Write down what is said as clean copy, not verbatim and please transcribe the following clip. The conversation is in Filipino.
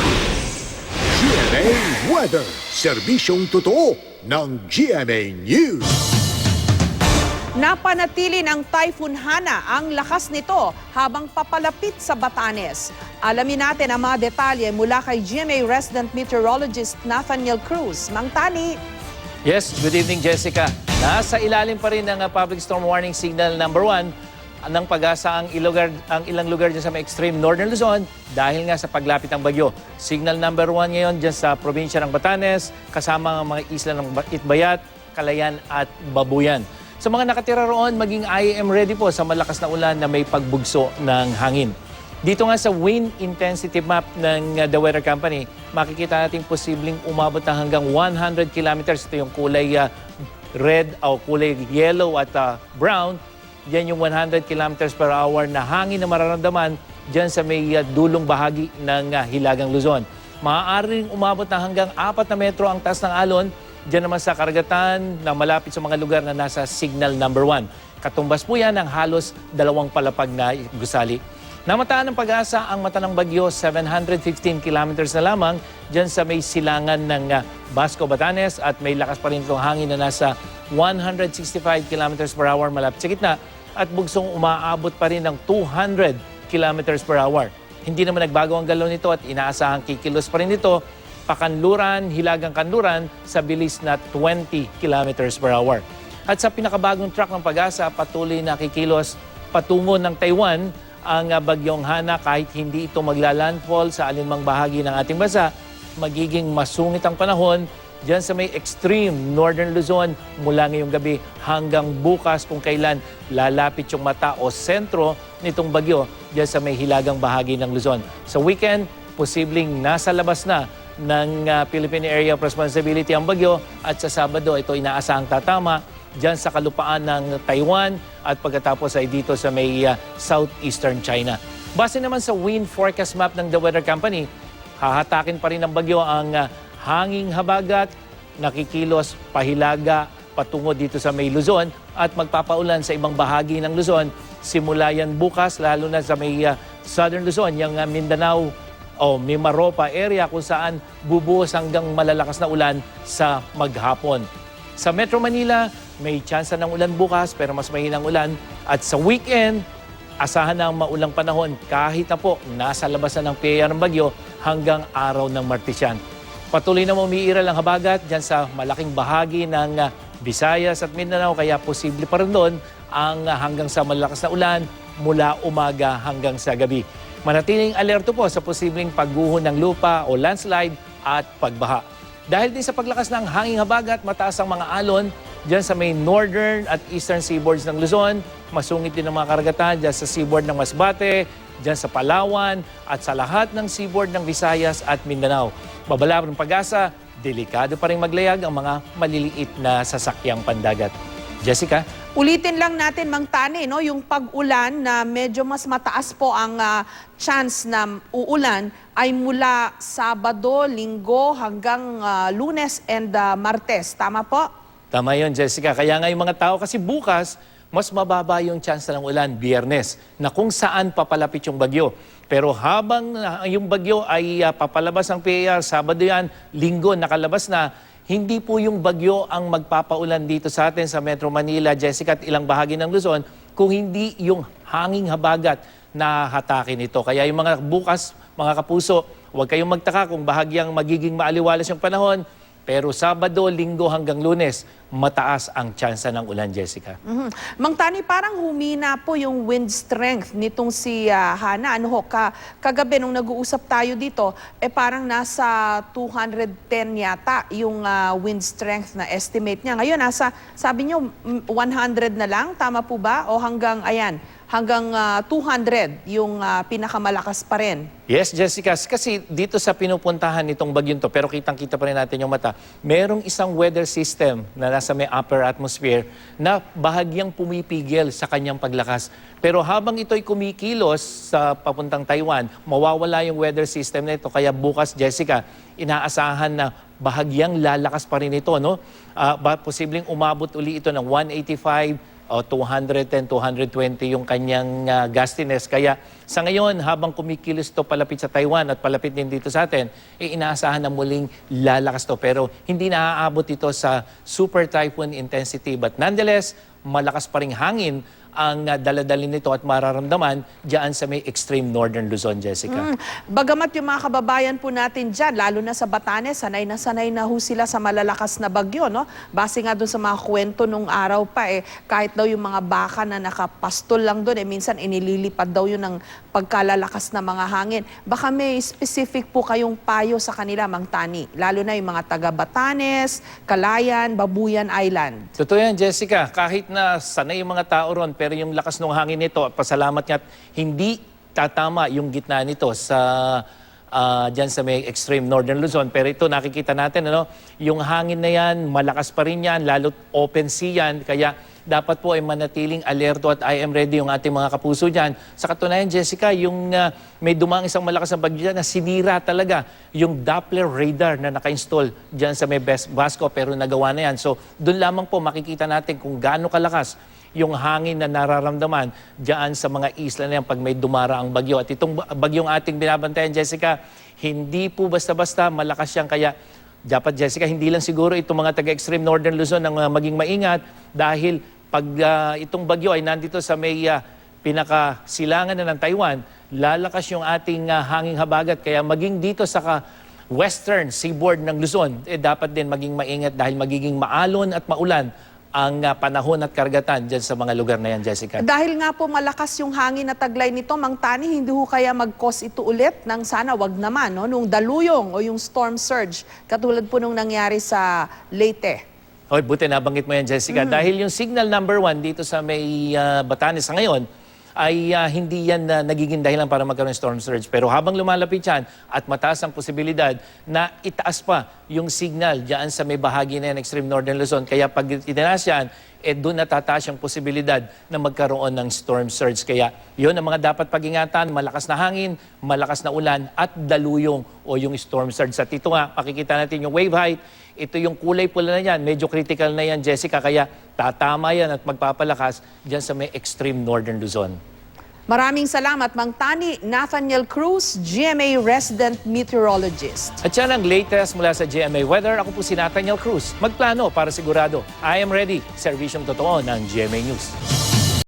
ready. GMA Weather, serbisyong totoo ng GMA News. Napanatili ng Typhoon Hana ang lakas nito habang papalapit sa Batanes. Alamin natin ang mga detalye mula kay GMA resident meteorologist Nathaniel Cruz. Mang Tani. Yes, good evening Jessica. Nasa ilalim pa rin ng Public Storm Warning Signal number 1 ng Pag-asa ang ilang lugar dyan sa may extreme northern Luzon dahil nga sa paglapit ng bagyo. Signal number 1 ngayon dyan sa probinsya ng Batanes, kasama ang mga isla ng Itbayat, Calayan at Babuyan. Sa mga nakatira roon, maging IAM ready po sa malakas na ulan na may pagbugso ng hangin. Dito nga sa wind intensity map ng The Weather Company, makikita natin posibleng umabot na hanggang 100 kilometers. Ito yung kulay red o kulay yellow at brown. Yan yung 100 kilometers per hour na hangin na mararamdaman dyan sa may dulong bahagi ng Hilagang Luzon. Maaari ring umabot na hanggang 4 na metro ang taas ng alon dyan naman sa karagatan na malapit sa mga lugar na nasa signal number 1. Katumbas po yan ng halos 2 palapag na gusali. Namataan ng Pag-asa ang mata ng bagyo 715 kilometers na lamang dyan sa may silangan ng Basco, Batanes at may lakas pa rin itong hangin na nasa 165 kilometers per hour malapit sa gitna at bugsong umaabot pa rin ng 200 kilometers per hour. Hindi naman nagbago ang galaw nito at inaasahang kikilos pa rin ito pakanluran, hilagang kanluran sa bilis na 20 kilometers per hour. At sa pinakabagong track ng Pag-asa, patuloy na kikilos patungo ng Taiwan ang bagyong Hana. Kahit hindi ito maglalandfall sa alinmang bahagi ng ating bansa, magiging masungit ang panahon dyan sa may extreme northern Luzon mula ngayong gabi hanggang bukas kung kailan lalapit yung mata o sentro nitong bagyo dyan sa may hilagang bahagi ng Luzon. Sa weekend, posibleng nasa labas na ng Philippine Area of Responsibility ang bagyo at sa Sabado ito inaasahang tatama dyan sa kalupaan ng Taiwan at pagkatapos ay dito sa may southeastern China. Base naman sa wind forecast map ng The Weather Company, hahatakin pa rin ng bagyo ang hanging habagat, nakikilos pahilaga patungo dito sa may Luzon at magpapaulan sa ibang bahagi ng Luzon. Simula yan bukas, lalo na sa may southern Luzon, yung Mindanao o Mimaropa area kung saan bubuhos hanggang malalakas na ulan sa maghapon. Sa Metro Manila, may tsansa ng ulan bukas pero mas mahinang ulan. At sa weekend, asahan na ang maulang panahon kahit na po nasa labas na ng piya ng bagyo hanggang araw ng Martisyan. Patuloy na umiiral ang habagat dyan sa malaking bahagi ng Visayas at Mindanao kaya posible pa rin doon ang hanggang sa malakas na ulan mula umaga hanggang sa gabi. Manatiling alerto po sa posibleng pagguho ng lupa o landslide at pagbaha. Dahil din sa paglakas ng hanging habagat, mataas ang mga alon dyan sa may northern at eastern seaboards ng Luzon. Masungit din ang mga karagatan dyan sa seaboard ng Masbate, dyan sa Palawan at sa lahat ng seaboard ng Visayas at Mindanao. Babala ng Pag-asa, delikado pa rin maglayag ang mga maliliit na sasakyang pandagat. Jessica? Ulitin lang natin, Mang Tani, no? Yung pag-ulan na medyo mas mataas po ang chance na uulan ay mula Sabado, Linggo hanggang Lunes and Martes. Tama po? Tama yun, Jessica. Kaya nga yung mga tao kasi bukas, mas mababa yung chance ng ulan, Biyernes, na kung saan papalapit yung bagyo. Pero habang yung bagyo ay papalabas ng PAR, Sabado yan, Linggo, nakalabas na, hindi po yung bagyo ang magpapaulan dito sa atin sa Metro Manila, Jessica, at ilang bahagi ng Luzon, kung hindi yung hanging habagat na hatakin ito. Kaya yung mga bukas, mga kapuso, huwag kayong magtaka kung bahagyang magiging maaliwalas yung panahon. Pero Sabado, Linggo hanggang Lunes, mataas ang tsansa ng ulan, Jessica. Mang Tani, parang humina po yung wind strength nitong si Hana. Ano ho, kagabi nung nag-uusap tayo dito, parang nasa 210 yata yung wind strength na estimate niya. Ngayon, sabi niyo, 100 na lang, tama po ba? O hanggang 200 yung pinakamalakas pa rin? Yes, Jessica. Kasi dito sa pinupuntahan nitong bagyong to, pero kitang-kita pa rin natin yung mata, merong isang weather system na nasa may upper atmosphere na bahagyang pumipigil sa kanyang paglakas. Pero habang ito'y kumikilos sa papuntang Taiwan, mawawala yung weather system na ito. Kaya bukas, Jessica, inaasahan na bahagyang lalakas pa rin ito, no? Posibleng umabot uli ito ng 185 o 210, 220 yung kanyang gustiness. Kaya sa ngayon, habang kumikilos to palapit sa Taiwan at palapit din dito sa atin, inaasahan na muling lalakas to. Pero hindi naaabot ito sa super typhoon intensity. But nonetheless, malakas pa ring hangin ang daladalin nito at mararamdaman diyan sa may extreme northern Luzon, Jessica. Bagamat yung mga kababayan po natin dyan, lalo na sa Batanes, sanay na ho sila sa malalakas na bagyo, no? Base nga doon sa mga kwento nung araw pa, kahit daw yung mga baka na nakapastol lang doon, minsan inililipad daw yun ng pagkalalakas na mga hangin. Baka may specific po kayong payo sa kanila, Mang Tani, lalo na yung mga taga Batanes, Calayan, Babuyan Island. Totoo yan, Jessica. Kahit na sanay yung mga tao ron, pero yung lakas ng hangin nito, pasalamat nga at hindi tatama yung gitna nito sa dyan sa may extreme northern Luzon. Pero ito nakikita natin, yung hangin na yan, malakas pa rin yan, lalo't open sea yan. Kaya dapat po ay manatiling alerto at I am ready yung ating mga kapuso dyan. Sa katunayan, Jessica, yung may dumang isang malakas na bagyo dyan na sinira talaga yung Doppler radar na naka-install dyan sa may Basco, pero nagawa na yan. So doon lamang po makikita natin kung gaano kalakas yung hangin na nararamdaman diyan sa mga isla na yan pag may dumaraang bagyo. At itong bagyong ating binabantayan, Jessica, hindi po basta-basta malakas yan. Kaya dapat, Jessica, hindi lang siguro itong mga taga-extreme northern Luzon ang maging maingat dahil pag itong bagyo ay nandito sa may pinakasilangan na ng Taiwan, lalakas yung ating hanging habagat. Kaya maging dito sa western seaboard ng Luzon, dapat din maging maingat dahil magiging maalon at maulan ang panahon at karagatan dyan sa mga lugar na yan, Jessica. Dahil nga po malakas yung hangin na taglay nito, Mang Tani, hindi ho kaya mag-cause ito ulit ng sana wag naman, nung daluyong o yung storm surge, katulad po nung nangyari sa Leyte. Oy, buti nabanggit mo yan, Jessica. Dahil yung signal number 1 dito sa may Batanes sa ngayon, ay hindi yan nagiging dahilan para magkaroon ng storm surge. Pero habang lumalapit yan at mataas ang posibilidad na itaas pa yung signal dyan sa may bahagi na yan, extreme northern Luzon. Kaya pag itinaas yan, doon natataas yung posibilidad na magkaroon ng storm surge. Kaya yun ang mga dapat pag-ingatan, malakas na hangin, malakas na ulan at daluyong o yung storm surge. At ito nga, makikita natin yung wave height. Ito yung kulay pula na yan, medyo critical na yan, Jessica. Kaya tatama yan at magpapalakas dyan sa may extreme northern Luzon. Maraming salamat, Mang Tani Nathaniel Cruz, GMA Resident Meteorologist. At yan ang latest mula sa GMA Weather. Ako po si Nathaniel Cruz. Magplano para sigurado. I am ready. Serbisyong totoo ng GMA News.